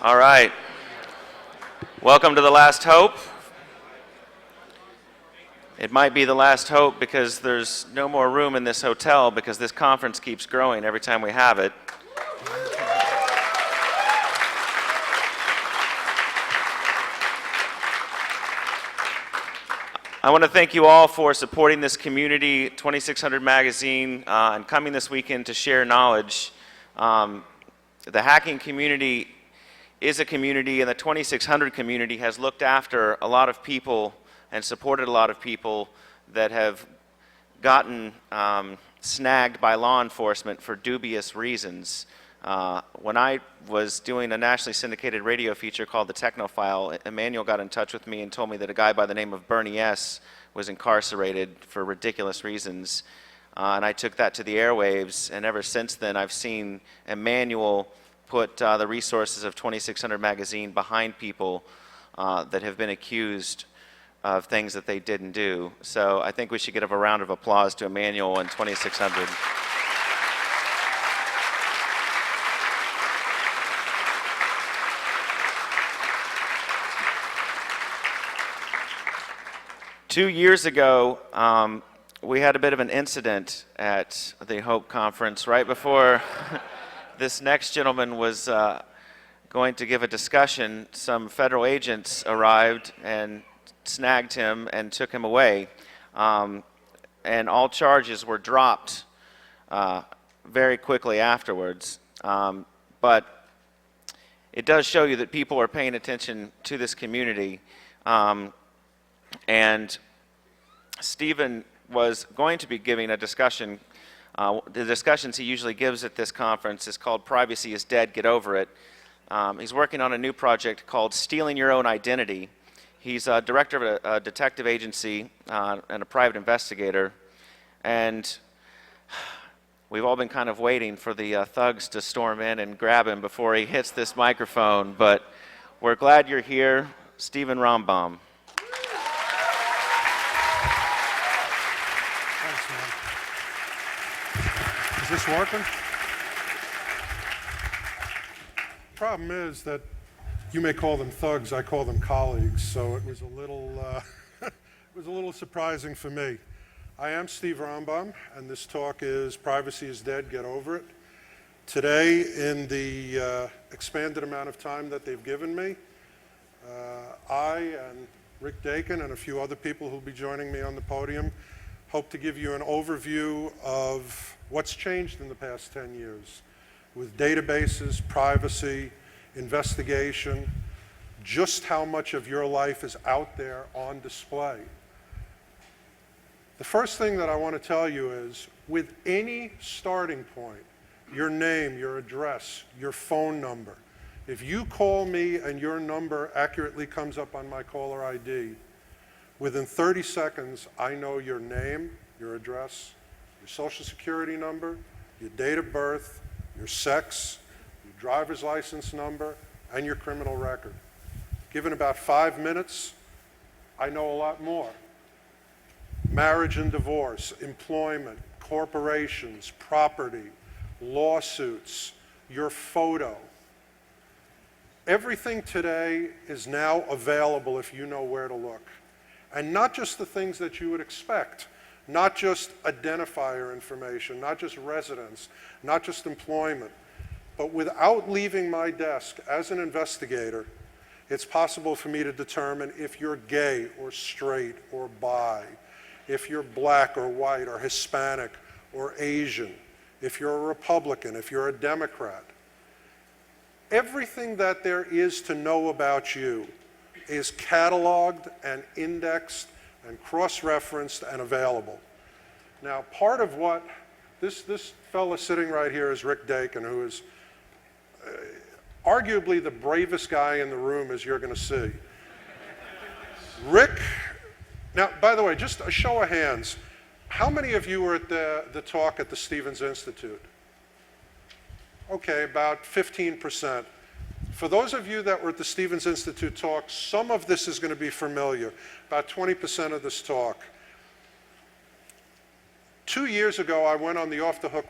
All right. Welcome to the Last Hope. It might be the last hope because there's no more room in this hotel because this conference keeps growing every time we have it. I want to thank you all for supporting this community, 2600 Magazine, and coming this weekend to share knowledge. The hacking community is a community, and the 2600 community has looked after a lot of people and supported a lot of people that have gotten snagged by law enforcement for dubious reasons. When I was doing a nationally syndicated radio feature called The Technophile, Emmanuel got in touch with me and told me that a guy by the name of Bernie S. was incarcerated for ridiculous reasons. And I took that to the airwaves, and ever since then I've seen Emmanuel put the resources of 2600 Magazine behind people that have been accused of things that they didn't do. So I think we should give a round of applause to Emmanuel and 2600. Two years ago, we had a bit of an incident at the Hope Conference right before this next gentleman was going to give a discussion. Some federal agents arrived and snagged him and took him away, and all charges were dropped very quickly afterwards. But it does show you that people are paying attention to this community, and Stephen was going to be giving a discussion. The discussions he usually gives at this conference is called Privacy is Dead, Get Over It. He's working on a new project called Stealing Your Own Identity. He's a director of a detective agency and a private investigator. And we've all been kind of waiting for the thugs to storm in and grab him before he hits this microphone. But we're glad you're here, Stephen Rambam. Is this working? Problem is that you may call them thugs, I call them colleagues, so it was a little surprising for me. I am Steve Rambam, and this talk is Privacy is Dead, Get Over It. Today, in the expanded amount of time that they've given me, I and Rick Dakin and a few other people who will be joining me on the podium hope to give you an overview of what's changed in the past 10 years with databases, privacy, investigation, just how much of your life is out there on display. The first thing that I want to tell you is, with any starting point, your name, your address, your phone number, if you call me and your number accurately comes up on my caller ID, within 30 seconds, I know your name, your address, your social security number, your date of birth, your sex, your driver's license number, and your criminal record. Given about 5 minutes, I know a lot more. Marriage and divorce, employment, corporations, property, lawsuits, your photo. Everything today is now available if you know where to look. And not just the things that you would expect, not just identifier information, not just residence, not just employment, but without leaving my desk as an investigator, it's possible for me to determine if you're gay or straight or bi, if you're black or white or Hispanic or Asian, if you're a Republican, if you're a Democrat. Everything that there is to know about you is cataloged and indexed and cross-referenced and available. Now, part of what this fella sitting right here is Rick Dakin, who is arguably the bravest guy in the room, as you're going to see. Rick, now, by the way, just a show of hands. How many of you were at the talk at the Stevens Institute? Okay, about 15%. For those of you that were at the Stevens Institute talk, some of this is going to be familiar, about 20% of this talk. 2 years ago, I went on the Off the Hook